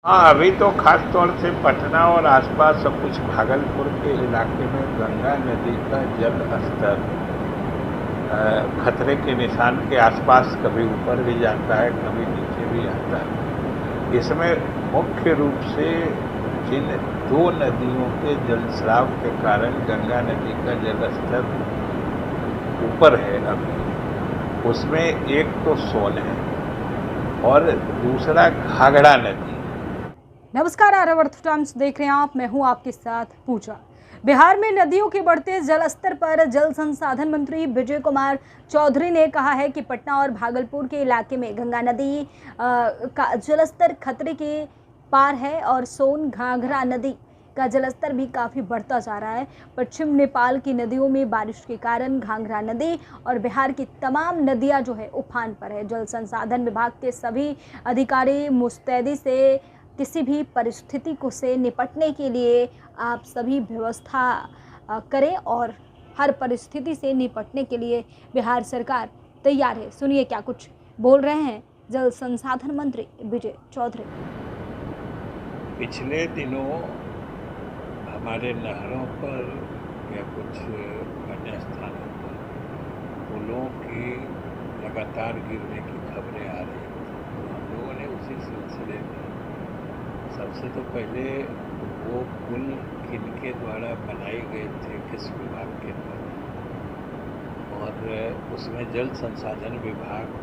हाँ, अभी तो खास तौर से पटना और आसपास और कुछ भागलपुर के इलाके में गंगा नदी का जल स्तर खतरे के निशान के आसपास कभी ऊपर भी जाता है, कभी नीचे भी आता है। इसमें मुख्य रूप से जिन दो नदियों के जलस्राव के कारण गंगा नदी का जल स्तर ऊपर है अभी, उसमें एक तो सोन है और दूसरा घाघरा नदी। नमस्कार, आर्यावर्त टाइम्स देख रहे हैं आप। मैं हूं आपके साथ पूजा। बिहार में नदियों के बढ़ते जलस्तर पर जल संसाधन मंत्री विजय कुमार चौधरी ने कहा है कि पटना और भागलपुर के इलाके में गंगा नदी का जलस्तर खतरे के पार है और सोन घाघरा नदी का जलस्तर भी काफ़ी बढ़ता जा रहा है। पश्चिम नेपाल की नदियों में बारिश के कारण घाघरा नदी और बिहार की तमाम नदियां जो है उफान पर है। जल संसाधन विभाग के सभी अधिकारी मुस्तैदी से किसी भी परिस्थिति को से निपटने के लिए आप सभी व्यवस्था करें और हर परिस्थिति से निपटने के लिए बिहार सरकार तैयार है। सुनिए क्या कुछ बोल रहे हैं जल संसाधन मंत्री विजय चौधरी। पिछले दिनों हमारे नहरों पर या कुछ अन्य स्थानों पर पुलों की लगातार गिरने की खबरें आ रही थी। हम लोगों ने उसी सिलसिले में सबसे तो पहले वो पुल किनके द्वारा बनाए गए थे, किस विभाग के द्वारा, और उसमें जल संसाधन विभाग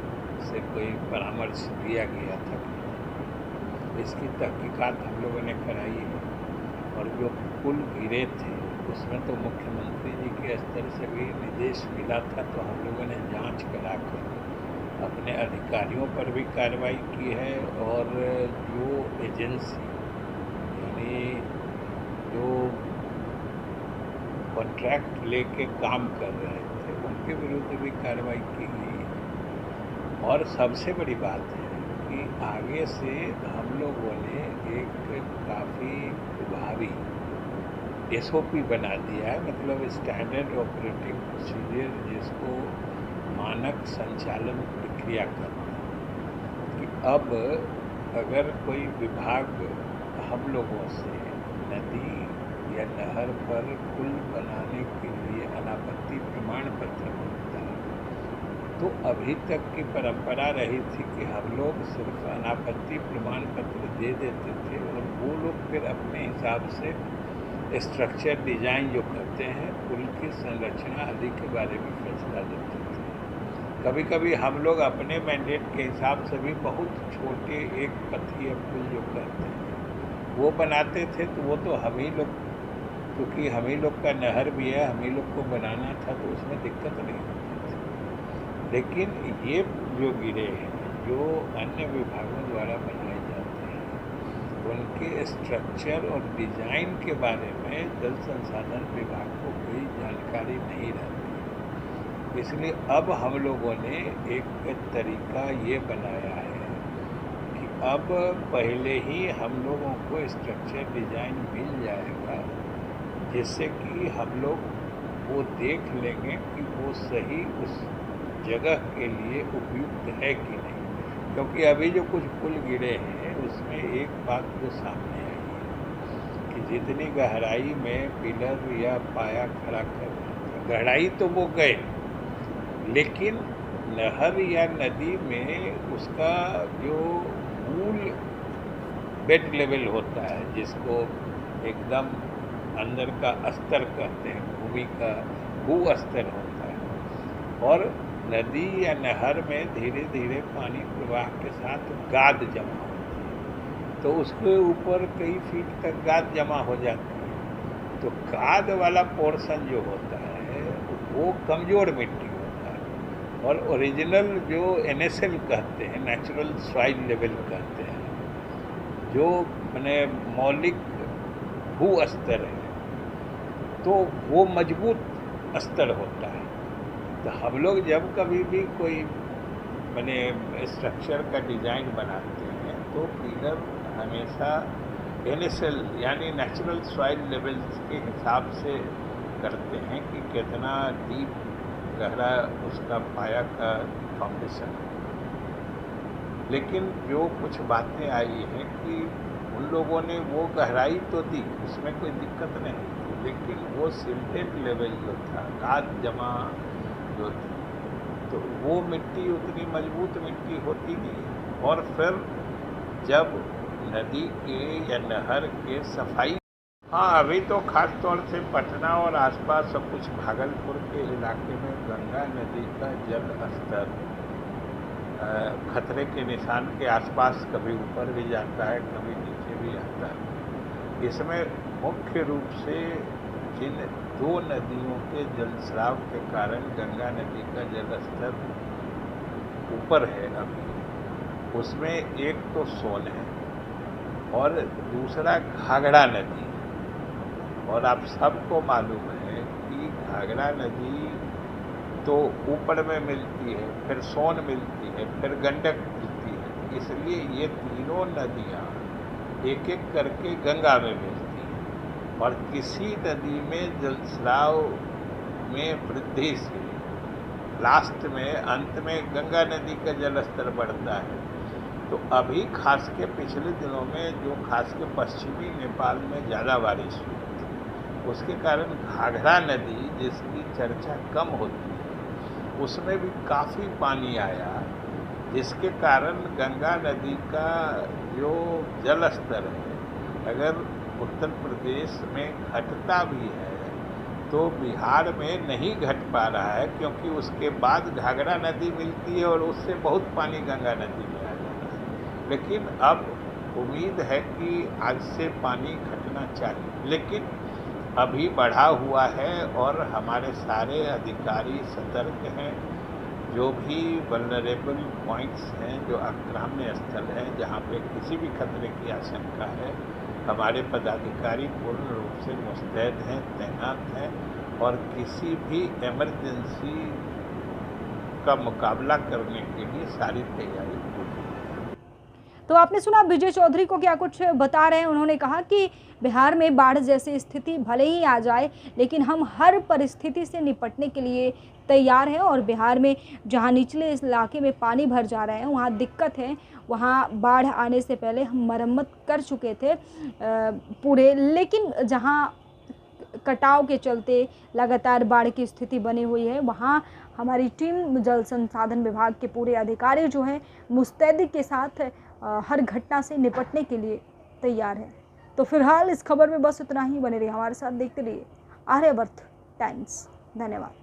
से कोई परामर्श दिया गया था कि इसकी तहकीकात हम लोगों ने कराई है। और जो पुल गिरे थे उसमें तो मुख्यमंत्री जी के स्तर से भी निर्देश मिला था, तो हम लोगों ने जांच कराकर अपने अधिकारियों पर भी कार्रवाई की है और जो एजेंसी यानी जो कॉन्ट्रैक्ट लेके काम कर रहे थे उनके विरुद्ध भी कार्रवाई की गई है। और सबसे बड़ी बात है कि आगे से हम लोगों ने एक काफ़ी प्रभावी SOP बना दिया है, मतलब स्टैंडर्ड ऑपरेटिंग प्रोसीजर, जिसको मानक संचालन प्रक्रिया करना है कि अब अगर कोई विभाग हम लोगों से नदी या नहर पर पुल बनाने के लिए अनापत्ति प्रमाण पत्र मांगता है, तो अभी तक की परंपरा रही थी कि हम लोग सिर्फ अनापत्ति प्रमाण पत्र दे देते थे और वो लोग फिर अपने हिसाब से स्ट्रक्चर डिजाइन जो करते हैं, पुल की संरचना आदि के बारे में फैसला देते थे। कभी कभी हम लोग अपने मैंडेट के हिसाब से भी बहुत छोटे एक पथीय पुल जो करते हैं वो बनाते थे, तो वो तो हम ही लोग, क्योंकि हम ही लोग का नहर भी है, हम ही लोग को बनाना था, तो उसमें दिक्कत नहीं होती थी। लेकिन ये जो गिरे हैं, जो अन्य विभागों द्वारा बनाए जाते हैं, उनके स्ट्रक्चर और डिज़ाइन के बारे में जल संसाधन विभाग को कोई जानकारी नहीं रहती। इसलिए अब हम लोगों ने एक तरीका ये बनाया है कि अब पहले ही हम लोगों को स्ट्रक्चर डिज़ाइन मिल जाएगा, जिससे कि हम लोग वो देख लेंगे कि वो सही उस जगह के लिए उपयुक्त है कि नहीं। क्योंकि अभी जो कुछ पुल गिरे हैं उसमें एक बात जो सामने आई है कि जितनी गहराई में पिलर या पाया खड़ा कर, गहराई तो वो गए, लेकिन नहर या नदी में उसका जो मूल बेड लेवल होता है, जिसको एकदम अंदर का स्तर कहते हैं, भूमि का भू स्तर होता है, और नदी या नहर में धीरे धीरे पानी प्रवाह के साथ गाद जमा होती है, तो उसके ऊपर कई फीट तक गाद जमा हो जाती है। तो गाद वाला पोर्शन जो होता है वो कमज़ोर मिट्टी होता है, और ओरिजिनल जो NSL कहते हैं, नेचुरल सॉइल लेवल कहते हैं, जो मैंने मौलिक भू स्तर है, तो वो मजबूत स्तर होता है। तो हम लोग जब कभी भी कोई मैंने स्ट्रक्चर का डिज़ाइन बनाते हैं तो पिलर हमेशा NSL यानी नेचुरल सॉइल लेवल्स के हिसाब से करते हैं कि कितना डीप गहरा उसका पाया का फाउंडेशन है। लेकिन जो कुछ बातें आई हैं कि लोगों ने वो गहराई तो दी, उसमें कोई दिक्कत नहीं, लेकिन वो सिंटेट लेवल जो था, गाद जमा जो थी, तो वो मिट्टी उतनी मजबूत मिट्टी होती नहीं है। और फिर जब नदी के या नहर के सफाई, हाँ अभी तो खास तौर से पटना और आसपास सब कुछ भागलपुर के इलाके में गंगा नदी का जल स्तर खतरे के निशान के आसपास कभी ऊपर भी जाता है, कभी नीचे भी आता है। इसमें मुख्य रूप से जिन दो नदियों के जलस्राव के कारण गंगा नदी का जल स्तर ऊपर है अभी, उसमें एक तो सोन है और दूसरा घाघरा नदी। और आप सबको मालूम है कि घाघरा नदी तो ऊपर में मिलती है, फिर सोन मिलती है, फिर गंडक मिलती है, इसलिए ये तीनों नदियाँ एक एक करके गंगा में मिलती हैं। और किसी नदी में जलस्राव में वृद्धि से लास्ट में अंत में गंगा नदी का जल स्तर बढ़ता है। तो अभी खास के पिछले दिनों में जो खास के पश्चिमी नेपाल में ज़्यादा बारिश हुई थी, उसके कारण घाघरा नदी जिसकी चर्चा कम होती है, उसमें भी काफ़ी पानी आया, जिसके कारण गंगा नदी का जो जल स्तर है अगर उत्तर प्रदेश में घटता भी है तो बिहार में नहीं घट पा रहा है, क्योंकि उसके बाद घाघरा नदी मिलती है और उससे बहुत पानी गंगा नदी में आ जाता है। लेकिन अब उम्मीद है कि आज से पानी घटना चाहिए, लेकिन अभी बढ़ा हुआ है और हमारे सारे अधिकारी सतर्क हैं। जो भी वल्नरेबल पॉइंट्स हैं, जो आक्राम्य स्थल हैं, जहाँ पे किसी भी खतरे की आशंका है, हमारे पदाधिकारी पूर्ण रूप से मुस्तैद हैं, तैनात हैं और किसी भी इमरजेंसी का मुकाबला करने के लिए सारी तैयारी पूरी है। तो आपने सुना विजय चौधरी को क्या कुछ बता रहे हैं। उन्होंने कहा कि बिहार में बाढ़ जैसी स्थिति भले ही आ जाए, लेकिन हम हर परिस्थिति से निपटने के लिए तैयार हैं। और बिहार में जहां निचले इलाके में पानी भर जा रहे हैं, वहां दिक्कत है, वहां बाढ़ आने से पहले हम मरम्मत कर चुके थे पूरे, लेकिन जहां कटाव के चलते लगातार बाढ़ की स्थिति बनी हुई है, वहां हमारी टीम जल संसाधन विभाग के पूरे अधिकारी जो हैं मुस्तैदी के साथ हर घटना से निपटने के लिए तैयार है। तो फिलहाल इस खबर में बस इतना ही। बने रहिए हमारे साथ, देखते रहिए आर्यावर्त टाइम्स। धन्यवाद।